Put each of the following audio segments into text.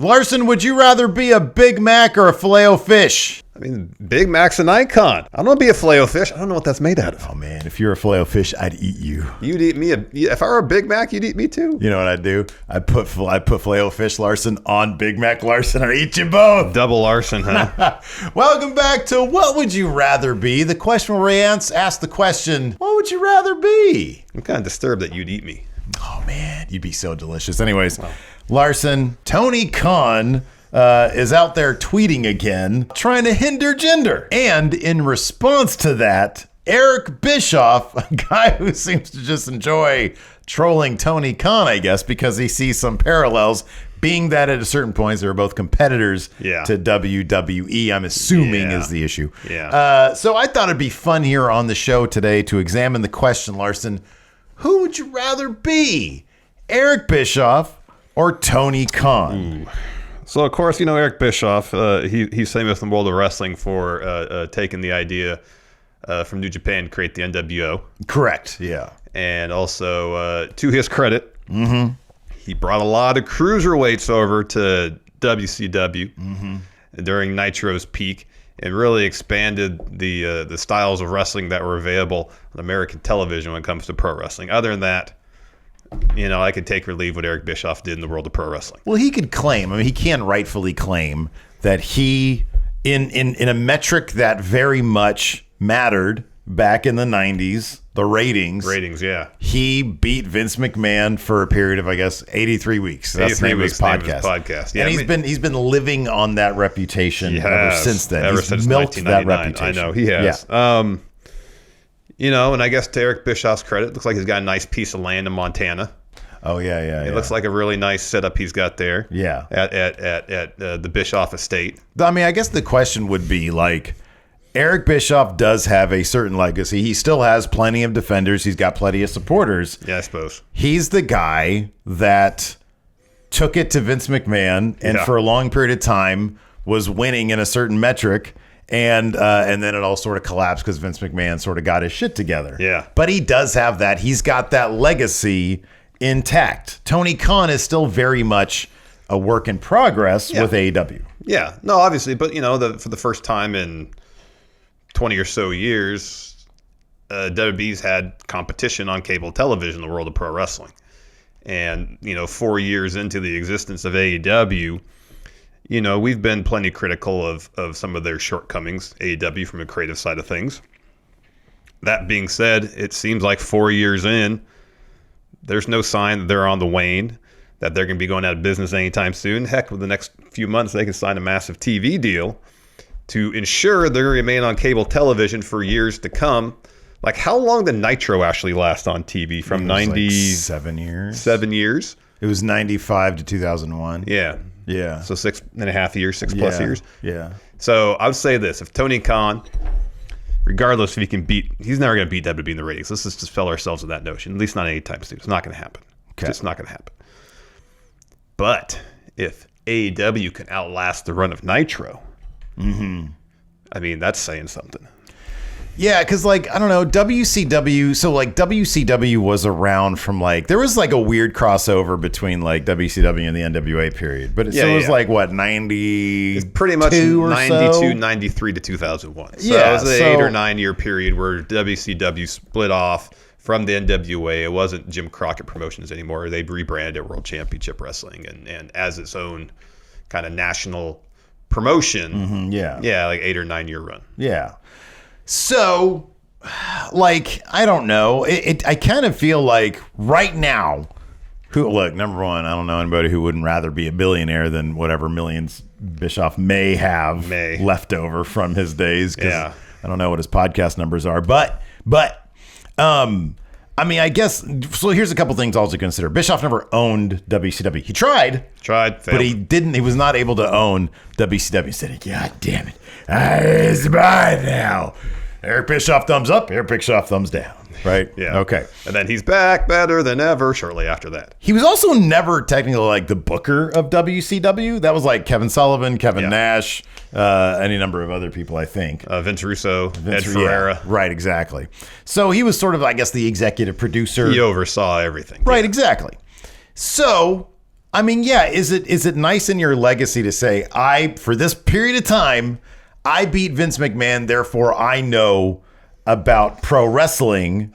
Larson, would you rather be a Big Mac or a Filet-O-Fish? I mean, Big Mac's an icon. I don't want to be a Filet-O-Fish. I don't know what that's made out of. Oh, man, if you're a Filet-O-Fish, I'd eat you. You'd eat me. If I were a Big Mac, you'd eat me too. You know what I'd do? I'd put Filet-O-Fish Larson on Big Mac Larson. I'd eat you both. Double Larson, huh? Welcome back to What Would You Rather Be? The question where we ask the question, what would you rather be? I'm kind of disturbed that you'd eat me. Oh, man, you'd be so delicious. Anyways, wow. Larson, Tony Khan is out there tweeting again, trying to hinder gender. And in response to that, Eric Bischoff, a guy who seems to just enjoy trolling Tony Khan, I guess, because he sees some parallels, being that at a certain point they were both competitors to WWE, I'm assuming is the issue. Yeah. So I thought it'd be fun here on the show today to examine the question, Larson, who would you rather be, Eric Bischoff or Tony Khan? Ooh. So, of course, you know Eric Bischoff. He's famous in the world of wrestling for taking the idea from New Japan to create the NWO. Correct, yeah. And also, to his credit, he brought a lot of cruiserweights over to WCW during Nitro's peak and really expanded the styles of wrestling that were available on American television when it comes to pro wrestling. Other than that, you know, I could take or leave what Eric Bischoff did in the world of pro wrestling. Well, he could claim, I mean, he can rightfully claim that he, in a metric that very much mattered back in the 90s, the ratings. Ratings, yeah. He beat Vince McMahon for a period of, I guess, 83 weeks. That's the name of his podcast. Yeah, and he's been living on that reputation ever since then. Ever since milked that 1999. reputation. I know, he has. Yeah. You know, and I guess to Eric Bischoff's credit, it looks like he's got a nice piece of land in Montana. Oh, yeah. It looks like a really nice setup he's got there. Yeah. At the Bischoff estate. I mean, I guess the question would be, like, Eric Bischoff does have a certain legacy. He still has plenty of defenders. He's got plenty of supporters. Yeah, I suppose. He's the guy that took it to Vince McMahon and for a long period of time was winning in a certain metric. And then it all sort of collapsed because Vince McMahon sort of got his shit together. Yeah. But he does have that. He's got that legacy intact. Tony Khan is still very much a work in progress with AEW. Yeah. No, obviously. But, you know, for the first time in 20 or so years, WWE's had competition on cable television in the world of pro wrestling. And, you know, 4 years into the existence of AEW, you know, we've been plenty critical of some of their shortcomings, AEW, from a creative side of things. That being said, it seems like 4 years in, there's no sign that they're on the wane, that they're going to be going out of business anytime soon. Heck, with the next few months, they can sign a massive TV deal to ensure they're going to remain on cable television for years to come. Like, how long did Nitro actually last on TV? From 7 years. 7 years? It was 95 to 2001. Yeah. Yeah. So 6.5 years, 6+ years. Yeah. So I would say this: if Tony Khan, regardless if he can beat, he's never going to beat WWE in the ratings. Let's just dispel ourselves of that notion. At least not anytime soon. It's not going to happen. Okay. It's not going to happen. But if AEW can outlast the run of Nitro, I mean, that's saying something. Yeah, because, like, I don't know, WCW, so, like, WCW was around from, like, there was, like, a weird crossover between, like, WCW and the NWA period. But it was, like, what, 90? It's pretty much 92, 93 to 2001. So it was an 8 or 9 year period where WCW split off from the NWA. It wasn't Jim Crockett Promotions anymore. They rebranded it World Championship Wrestling and as its own kind of national promotion. Yeah, like 8 or 9 year run. Yeah. So, like, I don't know. I kind of feel like right now, look, number one, I don't know anybody who wouldn't rather be a billionaire than whatever millions Bischoff may have left over from his days. Yeah. I don't know what his podcast numbers are. But I mean, I guess, so here's a couple things also to consider. Bischoff never owned WCW. He tried, failed. But he was not able to own WCW. He said, God damn it. It's mine now. Eric Bischoff thumbs up, Eric Bischoff thumbs down. Right? Yeah. Okay. And then he's back better than ever shortly after that. He was also never technically like the booker of WCW. That was like Kevin Sullivan, Kevin Nash, any number of other people, I think. Vince Russo, Ed Ferreira. Right, exactly. So he was sort of, I guess, the executive producer. He oversaw everything. Right, exactly. So I mean, yeah, is it nice in your legacy to say, for this period of time, I beat Vince McMahon, therefore I know about pro wrestling?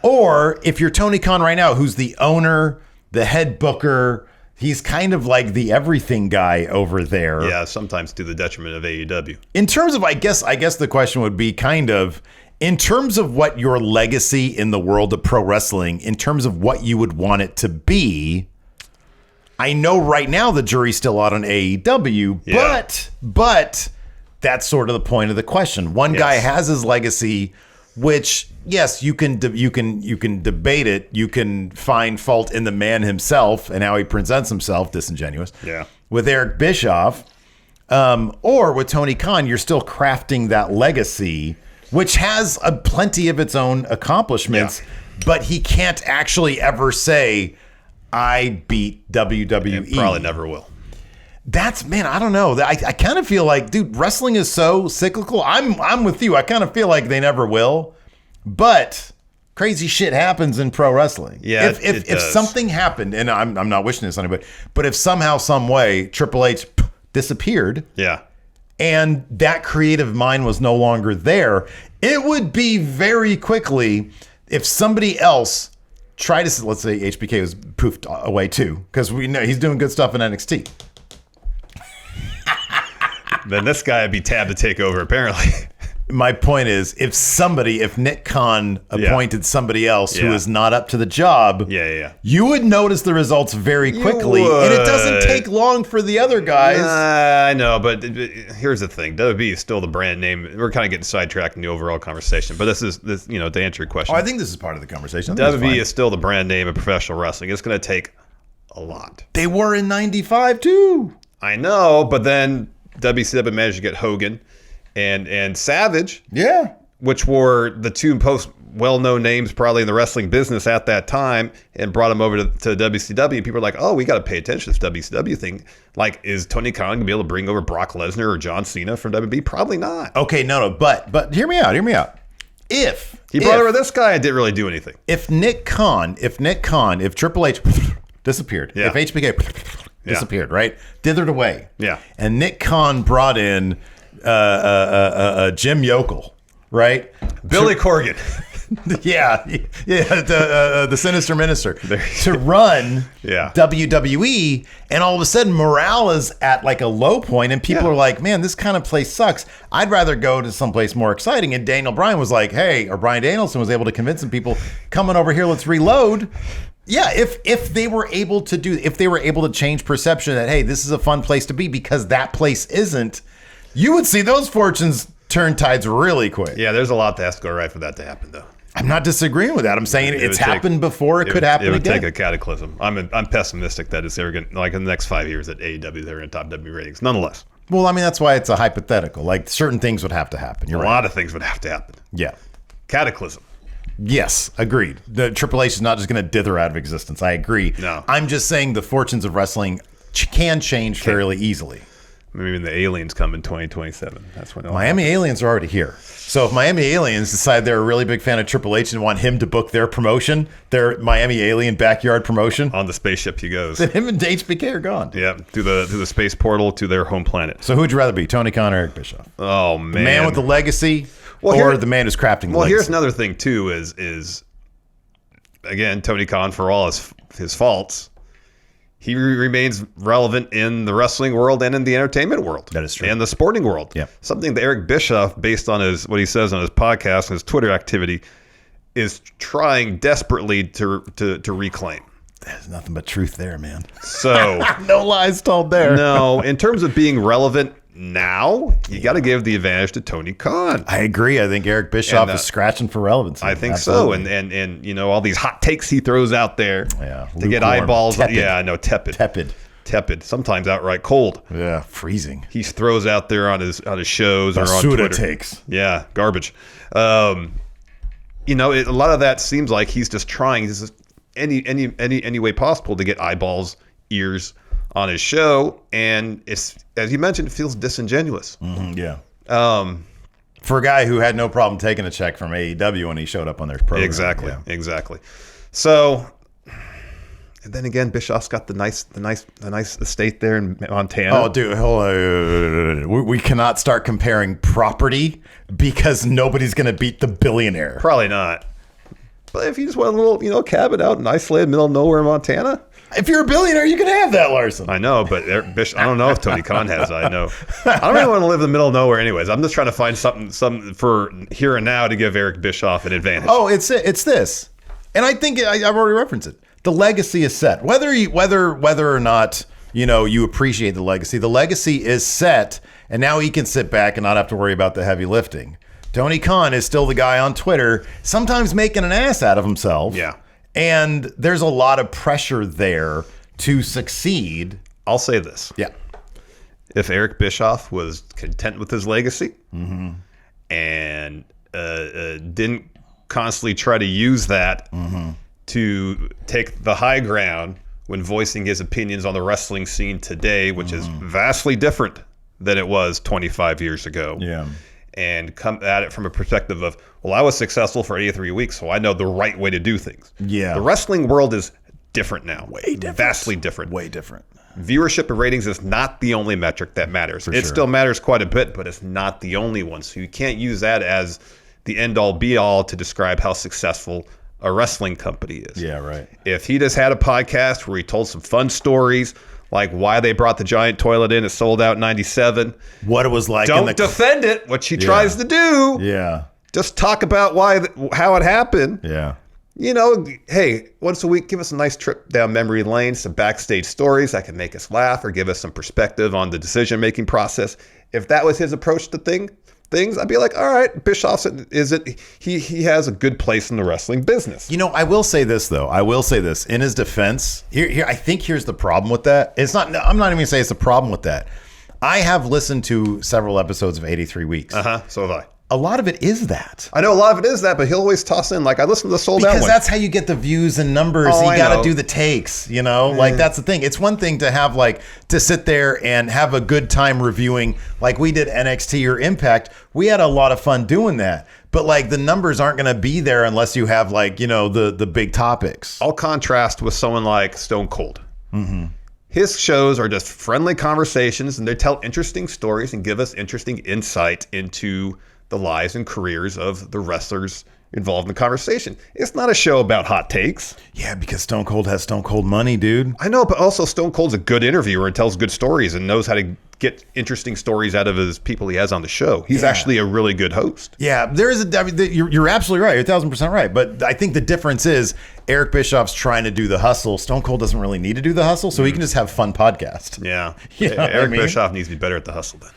Or if you're Tony Khan right now, who's the owner, the head booker, he's kind of like the everything guy over there. Yeah, sometimes to the detriment of AEW. In terms of, I guess the question would be kind of, in terms of what your legacy in the world of pro wrestling, in terms of what you would want it to be, I know right now the jury's still out on AEW, but that's sort of the point of the question. One guy has his legacy, which, yes, you can debate it. You can find fault in the man himself and how he presents himself, disingenuous. Yeah. With Eric Bischoff, or with Tony Khan, you're still crafting that legacy, which has plenty of its own accomplishments, but he can't actually ever say, I beat WWE. And probably never will. I don't know. I kind of feel like, dude, wrestling is so cyclical. I'm with you. I kind of feel like they never will, but crazy shit happens in pro wrestling. Yeah, if something happened, and I'm not wishing this on anybody, but if somehow, some way, Triple H disappeared, and that creative mind was no longer there, it would be very quickly if somebody else tried to, let's say HBK was poofed away too, because we know he's doing good stuff in NXT. Then this guy would be tabbed to take over, apparently. My point is, if Nick Khan appointed somebody else who is not up to the job, you would notice the results very quickly, and it doesn't take long for the other guys. I know, but here's the thing: WWE is still the brand name. We're kind of getting sidetracked in the overall conversation, but this to answer your question. I think this is part of the conversation. WWE is still the brand name of professional wrestling. It's going to take a lot. They were in '95 too. I know, but then WCW managed to get Hogan and Savage, which were the two most well-known names probably in the wrestling business at that time, and brought them over to WCW. And people are like, oh, we got to pay attention to this WCW thing. Like, is Tony Khan going to be able to bring over Brock Lesnar or John Cena from WWE? Probably not. Okay, no, but hear me out. If he brought over this guy and didn't really do anything. If Triple H disappeared, if HBK disappeared, right? Dithered away. Yeah. And Nick Khan brought in Jim Yokel, right? Billy Corgan. The Sinister Minister to run WWE, and all of a sudden morale is at like a low point, and people are like, man, this kind of place sucks. I'd rather go to someplace more exciting. And Brian Danielson was able to convince some people, coming over here, let's reload. Yeah, if they were able to change perception that, hey, this is a fun place to be because that place isn't, you would see those fortunes turn tides really quick. Yeah, there's a lot that has to go right for that to happen, though. I'm not disagreeing with that. I'm saying it's happened before. It could happen again. It would take a cataclysm. I'm pessimistic that it's ever going to, like in the next 5 years at AEW, they're in top WWE ratings. Nonetheless. Well, I mean, that's why it's a hypothetical. Like, certain things would have to happen. A lot of things would have to happen. Yeah. Cataclysm. Yes, agreed. The Triple H is not just going to dither out of existence. I agree. No. I'm just saying the fortunes of wrestling can change fairly easily. Maybe the aliens come in 2027. That's when Miami aliens are already here. So if Miami aliens decide they're a really big fan of Triple H and want him to book their promotion, their Miami alien backyard promotion, on the spaceship he goes. Then him and HBK are gone. Yeah, through the space portal to their home planet. So who'd you rather be, Tony Khan or Eric Bischoff? Oh man, the man with the legacy, or the man who's crafting the legacy? Here's another thing too: is again, Tony Khan, for all his faults, he remains relevant in the wrestling world and in the entertainment world. That is true. And the sporting world. Yeah. Something that Eric Bischoff, based on what he says on his podcast and his Twitter activity, is trying desperately to reclaim. There's nothing but truth there, man. So no lies told there. No, in terms of being relevant now, you got to give the advantage to Tony Khan. I agree. I think Eric Bischoff is scratching for relevance. I think Absolutely. So. And all these hot takes he throws out there to get eyeballs. Tepid. Yeah, no, tepid. Sometimes outright cold. Yeah, freezing. He throws out there on his shows or on Twitter. Takes. Yeah, garbage. A lot of that seems like he's just trying any way possible to get eyeballs, ears on his show, and it's, as you mentioned, it feels disingenuous. Mm-hmm, yeah. For a guy who had no problem taking a check from AEW when he showed up on their program. Exactly. So, And then again, Bischoff's got the nice estate there in Montana. Oh, dude, hold on. We cannot start comparing property because nobody's going to beat the billionaire. Probably not. But if you just want a little, cabin out in isolated middle of nowhere in Montana. If you're a billionaire, you can have that, Larson. I know, but I don't know if Tony Khan has. I know. I don't really want to live in the middle of nowhere, anyways. I'm just trying to find something for here and now to give Eric Bischoff an advantage. Oh, it's this, and I think I've already referenced it. The legacy is set. Whether or not you appreciate the legacy is set, and now he can sit back and not have to worry about the heavy lifting. Tony Khan is still the guy on Twitter, sometimes making an ass out of himself. Yeah. And there's a lot of pressure there to succeed. I'll say this. Yeah. If Eric Bischoff was content with his legacy and didn't constantly try to use that to take the high ground when voicing his opinions on the wrestling scene today, which is vastly different than it was 25 years ago. Yeah. And come at it from a perspective of, well, I was successful for 83 weeks, so I know the right way to do things. Yeah. The wrestling world is different now. Way different. Vastly different. Way different. Viewership and ratings is not the only metric that matters. It still matters quite a bit, but it's not the only one. So you can't use that as the end-all, be-all to describe how successful a wrestling company is. Yeah, right. If he just had a podcast where he told some fun stories, like why they brought the giant toilet in, it sold out in 97. What it was like. Don't defend it, which he tries to do. Yeah. Just talk about how it happened. Yeah. Hey, once a week, give us a nice trip down memory lane, some backstage stories that can make us laugh or give us some perspective on the decision-making process. If that was his approach to things, I'd be like, all right, Bischoff he has a good place in the wrestling business. I will say this though. In his defense, here I think here's the problem with that. I'm not even gonna say it's a problem with that. I have listened to several episodes of 83 Weeks. So have I. A lot of it is that. I know a lot of it is that, but he'll always toss in, like, I listened to the Sold Out one. Because that's how you get the views and numbers. Oh, You got to do the takes, Like, that's the thing. It's one thing to have, to sit there and have a good time reviewing, like we did NXT or Impact. We had a lot of fun doing that. But, the numbers aren't going to be there unless you have, the big topics. I'll contrast with someone like Stone Cold. His shows are just friendly conversations, and they tell interesting stories and give us interesting insight into the lives and careers of the wrestlers involved in the conversation. It's not a show about hot takes. Yeah, because Stone Cold has Stone Cold money, dude. I know, but also Stone Cold's a good interviewer and tells good stories and knows how to get interesting stories out of his people he has on the show. He's actually a really good host. Yeah, you're absolutely right. You're 1,000% right. But I think the difference is Eric Bischoff's trying to do the hustle. Stone Cold doesn't really need to do the hustle, so he can just have fun podcast. Yeah. Eric Bischoff needs to be better at the hustle then.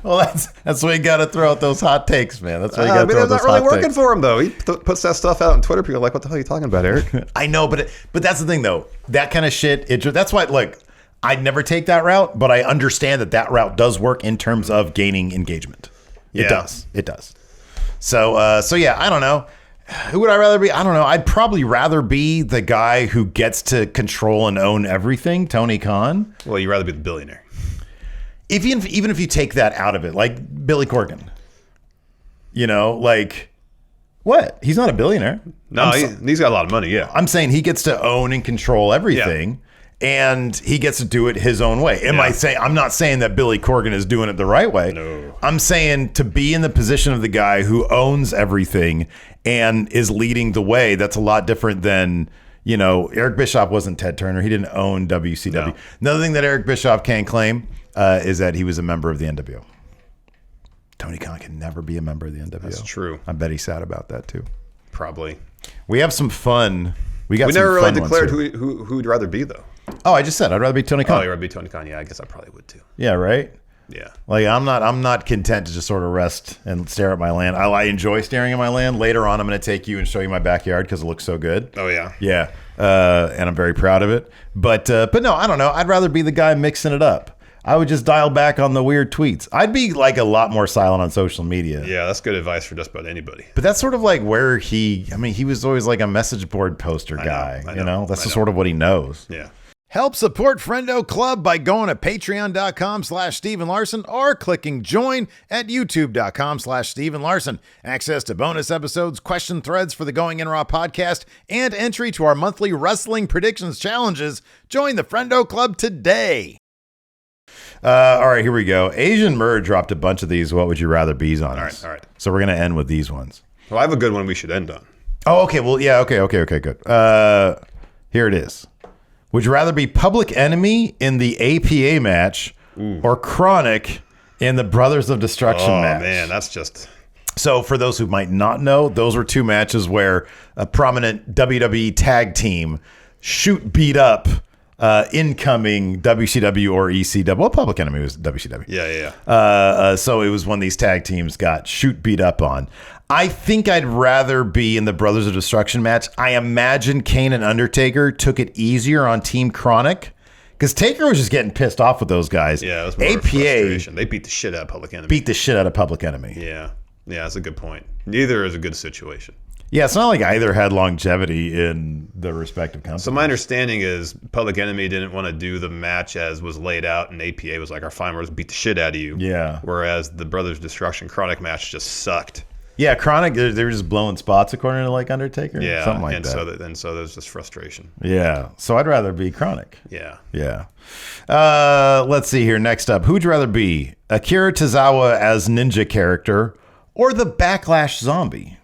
Well, that's why you got to throw out those hot takes, man. That's why you got to throw out those hot takes. It's not really working for him, though. He puts that stuff out on Twitter. People are like, what the hell are you talking about, Eric? I know, but that's the thing, though. That kind of shit, that's why, I'd never take that route, but I understand that route does work in terms of gaining engagement. It does. So yeah, I don't know. Who would I rather be? I don't know. I'd probably rather be the guy who gets to control and own everything, Tony Khan. Well, you'd rather be the billionaire. Even if you take that out of it, like Billy Corgan. What? He's not a billionaire. No, he's got a lot of money, yeah. I'm saying he gets to own and control everything. Yeah. And he gets to do it his own way. I'm not saying that Billy Corgan is doing it the right way. No. I'm saying to be in the position of the guy who owns everything and is leading the way, that's a lot different than, Eric Bischoff wasn't Ted Turner. He didn't own WCW. No. Another thing that Eric Bischoff can claim is that he was a member of the NWO. Tony Khan can never be a member of the NWO. That's true. I bet he's sad about that too. Probably. We have some fun. We never really declared who we'd rather be, though. Oh, I just said I'd rather be Tony Khan. Oh, you'd rather be Tony Khan. Yeah, I guess I probably would too. Yeah, right? Yeah. I'm not content to just sort of rest and stare at my land. I enjoy staring at my land. Later on, I'm going to take you and show you my backyard because it looks so good. Oh, yeah. Yeah. And I'm very proud of it. But no, I don't know. I'd rather be the guy mixing it up. I would just dial back on the weird tweets. I'd be a lot more silent on social media. Yeah, that's good advice for just about anybody. But that's sort of where he was always a message board poster guy. I know. That's sort of what he knows. Yeah. Help support Friendo Club by going to patreon.com/Steven Larson or clicking join at youtube.com/Steven Larson. Access to bonus episodes, question threads for the Going In Raw podcast, and entry to our monthly wrestling predictions challenges. Join the Friendo Club today. All right, here we go. Asian Murr dropped a bunch of these What Would You Rather Be's on us. All right. So we're going to end with these ones. Well, I have a good one we should end on. Oh, okay. Well, yeah. Okay, good. Here it is. Would you rather be Public Enemy in the APA match or Chronic in the Brothers of Destruction match? Oh, man, that's just... So for those who might not know, those were two matches where a prominent WWE tag team beat up incoming WCW or ECW. Well, Public Enemy was WCW. Yeah. So it was when these tag teams got beat up on. I think I'd rather be in the Brothers of Destruction match. I imagine Kane and Undertaker took it easier on Team Chronic because Taker was just getting pissed off with those guys. Yeah, it was more APA frustration. They beat the shit out of Public Enemy. Yeah, that's a good point. Neither is a good situation. Yeah, it's not like either had longevity in the respective companies. So my understanding is Public Enemy didn't want to do the match as was laid out, and APA was like, our fine, we're just beat the shit out of you. Yeah. Whereas the Brothers of Destruction Chronic match just sucked. Yeah, Chronic, they were just blowing spots according to like Undertaker. Yeah, something like that. And so there's just frustration. Yeah, so I'd rather be Chronic. Yeah. Let's see here. Next up, who'd you rather be? Akira Tozawa as ninja character or the Backlash Zombie?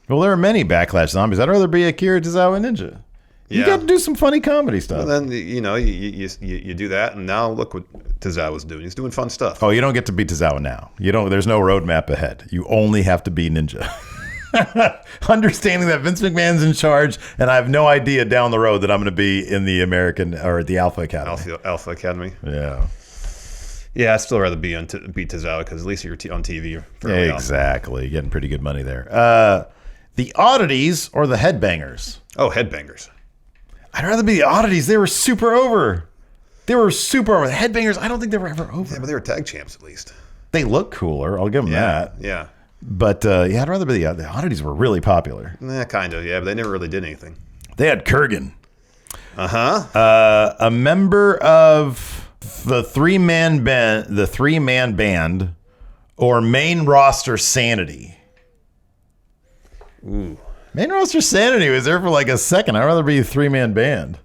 Well, there are many Backlash Zombies. I'd rather be Akira Tozawa Ninja. You got to do some funny comedy stuff. Well, then, you do that, and now look what Tozawa's doing. He's doing fun stuff. Oh, you don't get to be Tozawa now. There's no roadmap ahead. You only have to be Ninja. Understanding that Vince McMahon's in charge, and I have no idea down the road that I'm going to be in the American or the Alpha Academy. Alpha Academy. Yeah. Yeah, I'd still rather be Tozawa because at least you're on TV. Exactly. You're getting pretty good money there. The Oddities or the Headbangers? Oh, Headbangers. I'd rather be the Oddities. They were super over. The Headbangers, I don't think they were ever over. Yeah, but they were tag champs at least. They look cooler. I'll give them that. Yeah. But I'd rather be the Oddities were really popular. Kind of, yeah, but they never really did anything. They had Kurgan. Uh-huh. A member of the three-man band or main roster Sanity. Ooh. Main roster Sanity was there for like a second. I'd rather be a three-man band.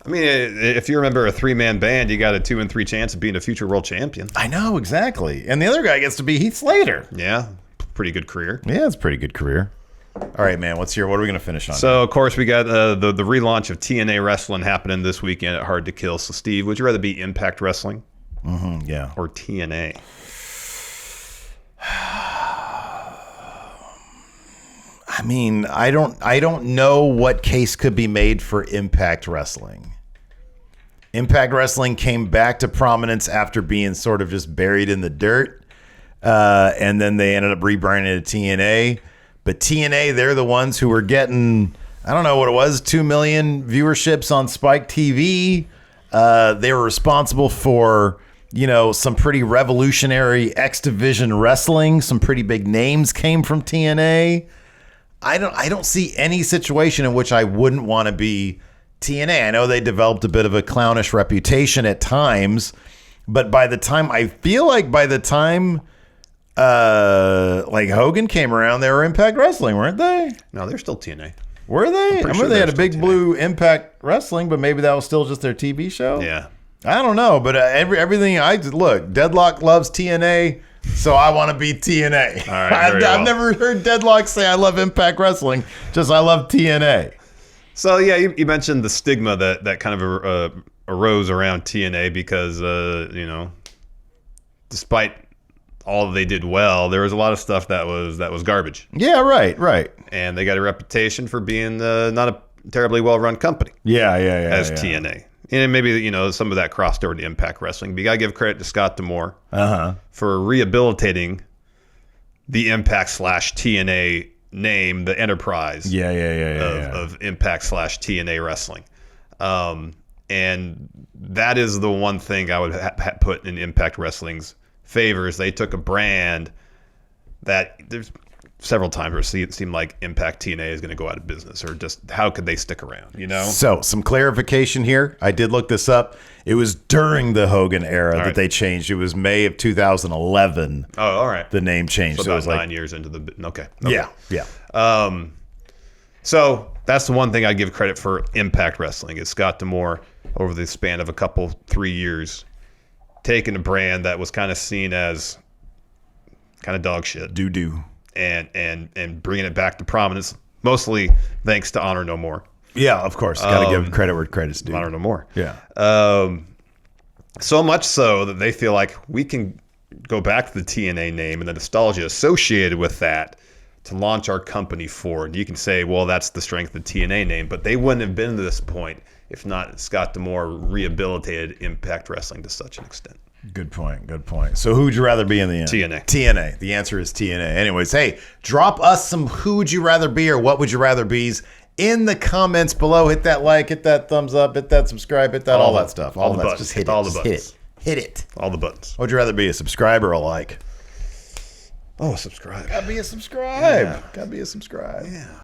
I mean, if you remember a three-man band, you got a 2 and 3 chance of being a future world champion. I know, exactly. And the other guy gets to be Heath Slater. Yeah, pretty good career. Yeah, it's a pretty good career. All right, man, what are we going to finish on? So, of course, we got the relaunch of TNA Wrestling happening this weekend at Hard to Kill. So, Steve, would you rather be Impact Wrestling? Mm-hmm, yeah. Or TNA? I mean, I don't know what case could be made for Impact Wrestling. Impact Wrestling came back to prominence after being sort of just buried in the dirt. And then they ended up rebranding it to TNA. But TNA, they're the ones who were getting, I don't know what it was, 2 million viewerships on Spike TV. They were responsible for, some pretty revolutionary X Division wrestling. Some pretty big names came from TNA. I don't see any situation in which I wouldn't want to be TNA. I know they developed a bit of a clownish reputation at times, but by the time like Hogan came around, they were Impact Wrestling, weren't they? No, they're still TNA. Were they? I remember they had a Big Blue Impact Wrestling, but maybe that was still just their TV show. Yeah, I don't know, but everything Deadlock loves TNA. So I want to be TNA. All right, I've never heard Deadlock say I love Impact Wrestling. Just I love TNA. So yeah, you mentioned the stigma that kind of arose around TNA because despite all they did well, there was a lot of stuff that was garbage. Yeah, right. And they got a reputation for being not a terribly well run company. Yeah. As TNA. And maybe, some of that crossed over to Impact Wrestling. But you got to give credit to Scott D'Amore for rehabilitating the Impact/TNA name, the enterprise of Impact/TNA Wrestling. And that is the one thing I would put in Impact Wrestling's favor is they took a brand that several times where it seemed like Impact TNA is going to go out of business, or just how could they stick around, you know? So some clarification here. I did look this up. It was during the Hogan era that they changed. It was May of 2011. Oh, all right. The name changed. So it about was like 9 years into the okay. Yeah. So that's the one thing I give credit for Impact Wrestling is Scott D'Amore over the span of 3 years, taking a brand that was kind of seen as kind of dog shit, doo-doo, and bringing it back to prominence, mostly thanks to Honor No More. Yeah, of course. Got to give credit where credit's due. Honor No More. Yeah. So much so that they feel like we can go back to the TNA name and the nostalgia associated with that to launch our company forward. You can say, well, that's the strength of the TNA name, but they wouldn't have been to this point if not Scott D'Amore rehabilitated Impact Wrestling to such an extent. Good point. So who would you rather be in the end? TNA. The answer is TNA. Anyways, hey, drop us some who would you rather be or what would you rather be's in the comments below. Hit that like, hit that thumbs up, hit that subscribe, hit that all that stuff. All the that. buttons. Just hit it. All the buttons. Hit it. All the buttons. What would you rather be, a subscribe or a like? Oh, subscribe. Gotta be a subscribe. Yeah.